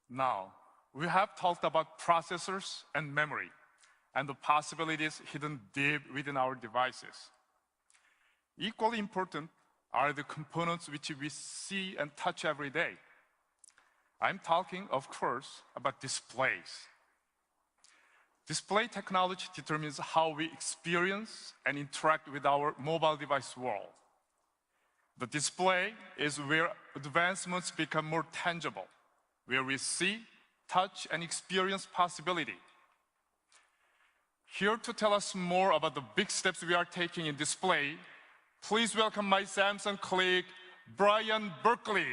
Now, we have talked about processors and memory, and the possibilities hidden deep within our devices. Equally important are the components which we see and touch every day. I'm talking, of course, about displays. Display technology determines how we experience and interact with our mobile device world. The display is where advancements become more tangible, where we see, touch, and experience possibility. Here to tell us more about the big steps we are taking in display, please welcome my Samsung colleague, Brian Berkeley.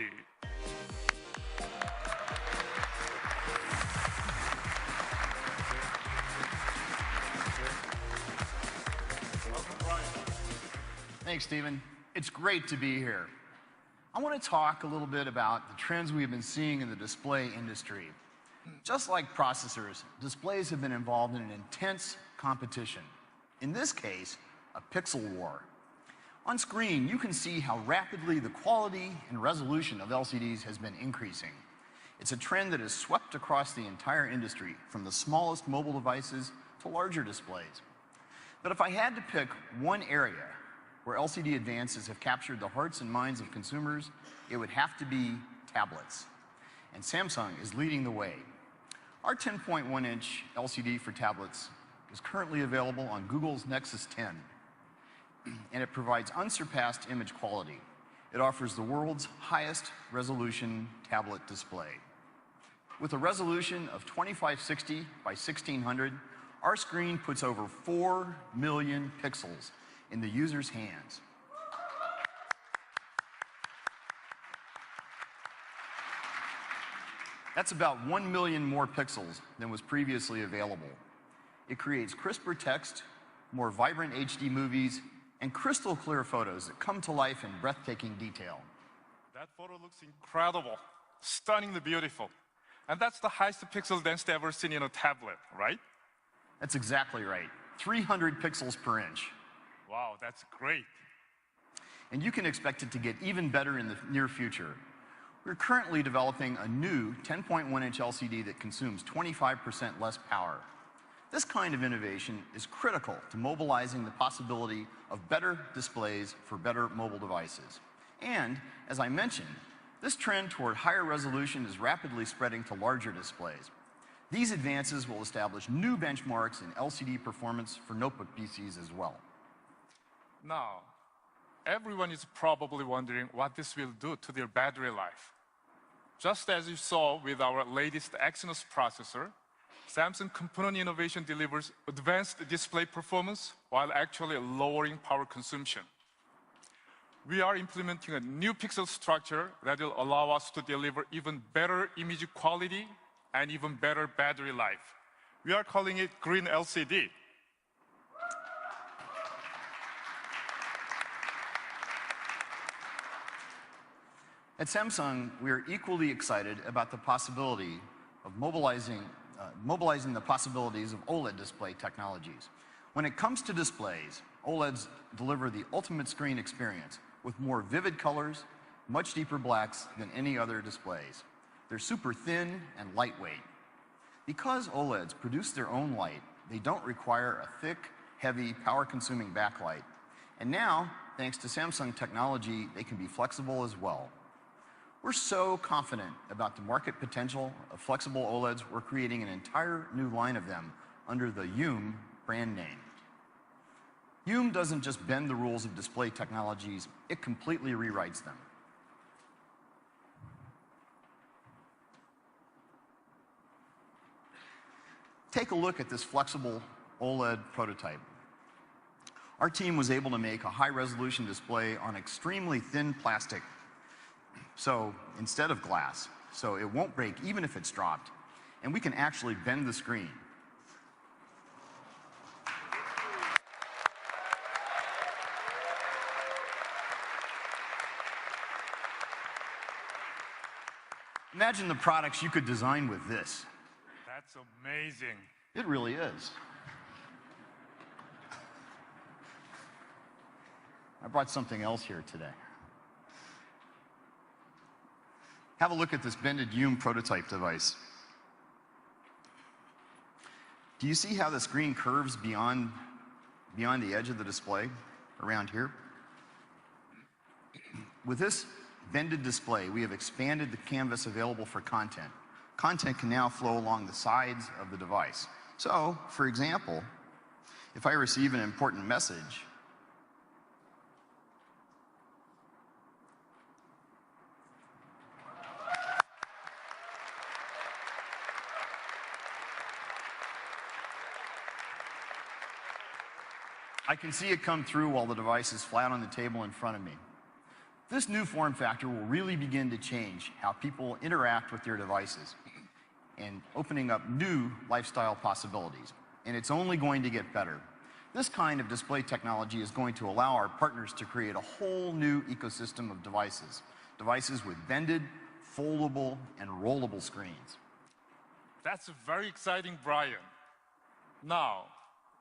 Welcome, Brian. Thanks, Stephen. It's great to be here. I want to talk a little bit about the trends we've been seeing in the display industry. Just like processors, displays have been involved in an intense competition. In this case, a pixel war. On screen, you can see how rapidly the quality and resolution of LCDs has been increasing. It's a trend that has swept across the entire industry, from the smallest mobile devices to larger displays. But if I had to pick one area where LCD advances have captured the hearts and minds of consumers, it would have to be tablets. And Samsung is leading the way. Our 10.1-inch LCD for tablets is currently available on Google's Nexus 10, and it provides unsurpassed image quality. It offers the world's highest resolution tablet display. With a resolution of 2560 by 1600, our screen puts over 4 million pixels in the user's hands. That's about 1 million more pixels than was previously available. It creates crisper text, more vibrant HD movies, and crystal clear photos that come to life in breathtaking detail. That photo looks incredible, stunningly beautiful. And that's the highest pixel density ever seen in a tablet, right? That's exactly right. 300 pixels per inch. Wow, that's great. And you can expect it to get even better in the near future. We're currently developing a new 10.1-inch LCD that consumes 25% less power. This kind of innovation is critical to mobilizing the possibility of better displays for better mobile devices. And, as I mentioned, this trend toward higher resolution is rapidly spreading to larger displays. These advances will establish new benchmarks in LCD performance for notebook PCs as well. Now, everyone is probably wondering what this will do to their battery life. Just as you saw with our latest Exynos processor, Samsung component innovation delivers advanced display performance while actually lowering power consumption. We are implementing a new pixel structure that will allow us to deliver even better image quality and even better battery life. We are calling it Green LCD. At Samsung, we are equally excited about the possibility of mobilizing the possibilities of OLED display technologies. When it comes to displays, OLEDs deliver the ultimate screen experience with more vivid colors, much deeper blacks than any other displays. They're super thin and lightweight. Because OLEDs produce their own light, they don't require a thick, heavy, power-consuming backlight. And now, thanks to Samsung technology, they can be flexible as well. We're so confident about the market potential of flexible OLEDs, we're creating an entire new line of them under the Youm brand name. Youm doesn't just bend the rules of display technologies, it completely rewrites them. Take a look at this flexible OLED prototype. Our team was able to make a high-resolution display on extremely thin plastic, so instead of glass, so it won't break even if it's dropped, and we can actually bend the screen. Imagine the products you could design with this. That's amazing. It really is. I brought something else here today. have a look at this bended Hume prototype device. Do you see how the screen curves beyond the edge of the display around here? With this bended display, we have expanded the canvas available for content. Content can now flow along the sides of the device. So, for example, if I receive an important message, I can see it come through while the device is flat on the table in front of me. This new form factor will really begin to change how people interact with their devices and opening up new lifestyle possibilities. And it's only going to get better. This kind of display technology is going to allow our partners to create a whole new ecosystem of devices. Devices with bended, foldable, and rollable screens. That's very exciting, Brian. Now,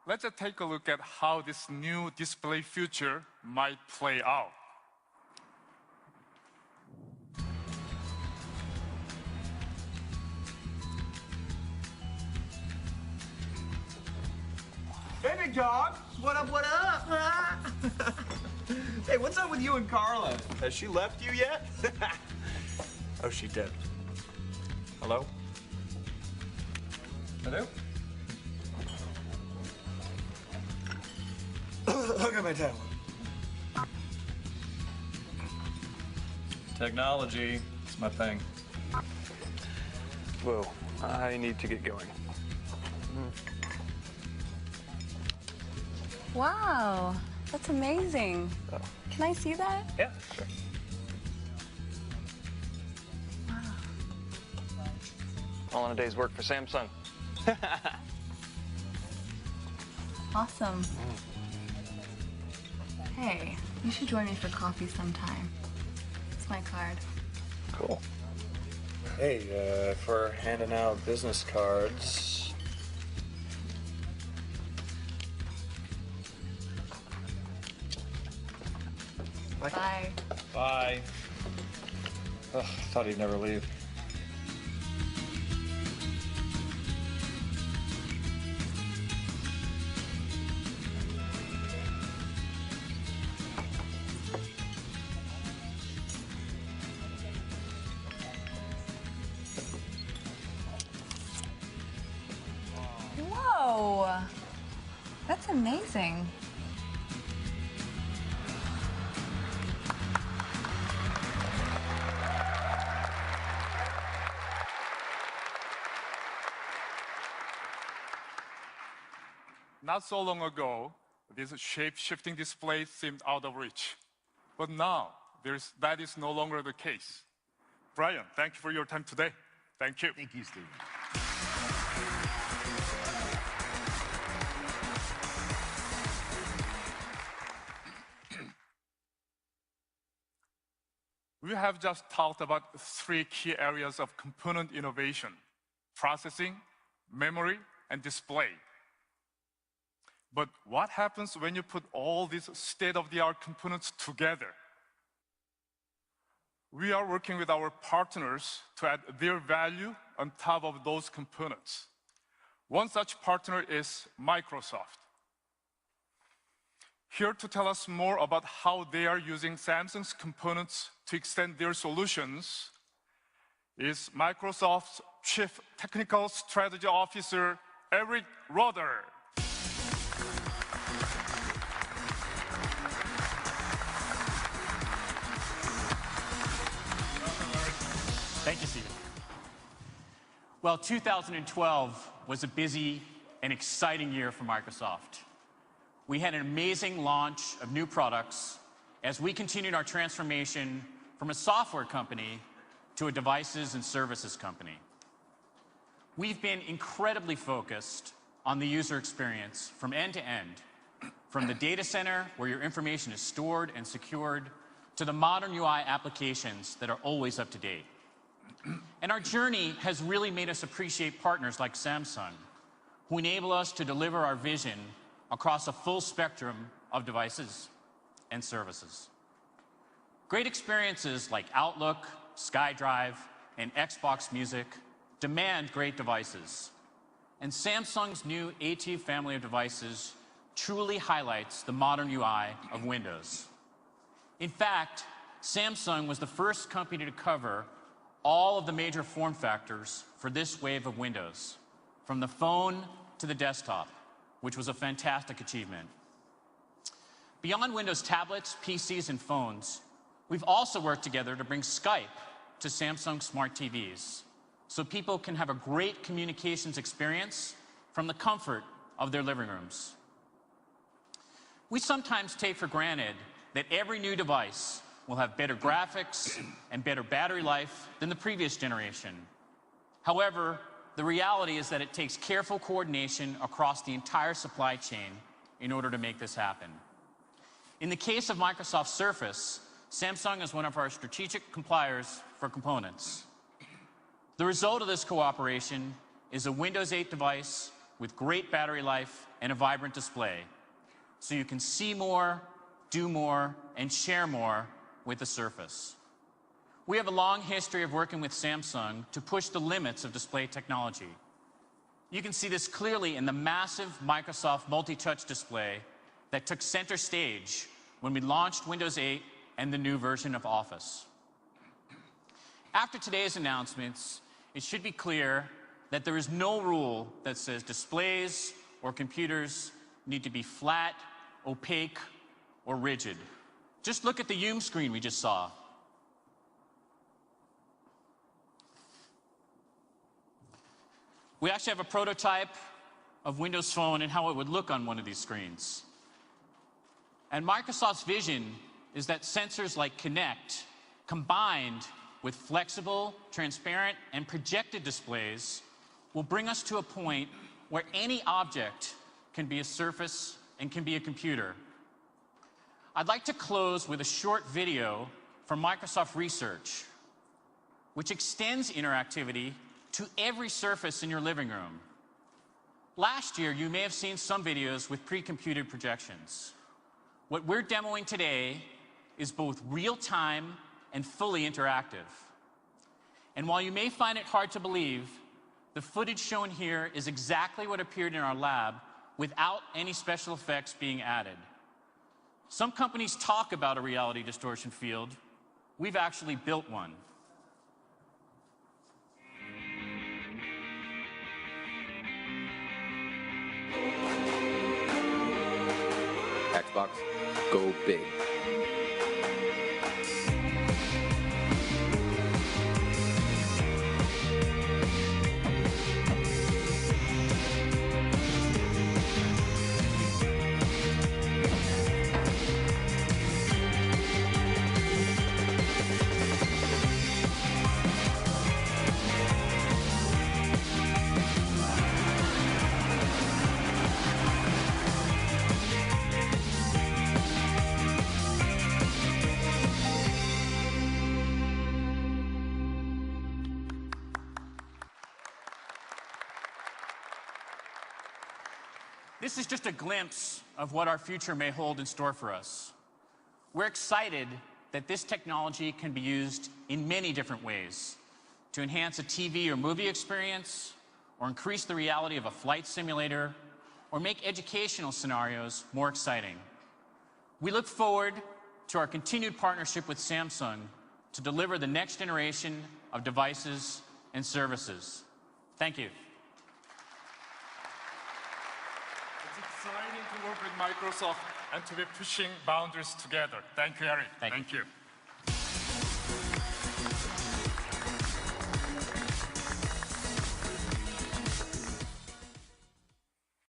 let's take a look at how this new display future might play out. Hey, big dog. What up, what up? Hey, what's up with you and Carla? Has she left you yet? Oh, she did. Hello? Hello? Look at my tablet. Technology, it's my thing. Whoa, I need to get going. Wow, that's amazing. Oh. Can I see that? Yeah, sure. Wow. All in a day's work for Samsung. Awesome. Hey, you should join me for coffee sometime. It's my card. Cool. Hey, for handing out business cards. Bye. Bye. Ugh, I thought he'd never leave. Whoa, that's amazing. Not so long ago, this shape-shifting display seemed out of reach. But now, that is no longer the case. Brian, thank you for your time today. Thank you. Thank you, Stephen. We have just talked about 3 key areas of component innovation: processing, memory, and display. But what happens when you put all these state-of-the-art components together? We are working with our partners to add their value on top of those components. One such partner is Microsoft. Here to tell us more about how they are using Samsung's components to extend their solutions is Microsoft's Chief Technical Strategy Officer, Eric Roeder. Thank you, Stephen. Well, 2012 was a busy and exciting year for Microsoft. We had an amazing launch of new products as we continued our transformation from a software company to a devices and services company. We've been incredibly focused on the user experience from end to end, from the data center where your information is stored and secured to the modern UI applications that are always up to date. And our journey has really made us appreciate partners like Samsung, who enable us to deliver our vision across a full spectrum of devices and services. Great experiences like Outlook, SkyDrive, and Xbox Music demand great devices. And Samsung's new A2 family of devices truly highlights the modern UI of Windows. In fact, Samsung was the first company to cover all of the major form factors for this wave of Windows, from the phone to the desktop, which was a fantastic achievement. Beyond Windows tablets, PCs, and phones, we've also worked together to bring Skype to Samsung smart TVs, so people can have a great communications experience from the comfort of their living rooms. We sometimes take for granted that every new device will have better graphics and better battery life than the previous generation. However, the reality is that it takes careful coordination across the entire supply chain in order to make this happen. In the case of Microsoft Surface, Samsung is one of our strategic suppliers for components. The result of this cooperation is a Windows 8 device with great battery life and a vibrant display, so you can see more, do more, and share more with the Surface. We have a long history of working with Samsung to push the limits of display technology. You can see this clearly in the massive Microsoft multi-touch display that took center stage when we launched Windows 8 and the new version of Office. After today's announcements, it should be clear that there is no rule that says displays or computers need to be flat, opaque, or rigid. Just look at the Zoom screen we just saw. We actually have a prototype of Windows Phone and how it would look on one of these screens. And Microsoft's vision is that sensors like Kinect, combined with flexible, transparent, and projected displays, will bring us to a point where any object can be a surface and can be a computer. I'd like to close with a short video from Microsoft Research, which extends interactivity to every surface in your living room. Last year, you may have seen some videos with pre-computed projections. What we're demoing today is both real-time and fully interactive. And while you may find it hard to believe, the footage shown here is exactly what appeared in our lab without any special effects being added. Some companies talk about a reality distortion field. We've actually built one. Xbox, go big. This is just a glimpse of what our future may hold in store for us. We're excited that this technology can be used in many different ways to enhance a TV or movie experience, or increase the reality of a flight simulator, or make educational scenarios more exciting. We look forward to our continued partnership with Samsung to deliver the next generation of devices and services. Thank you. It's exciting to work with Microsoft and to be pushing boundaries together. Thank you, Eric. Thank you. you.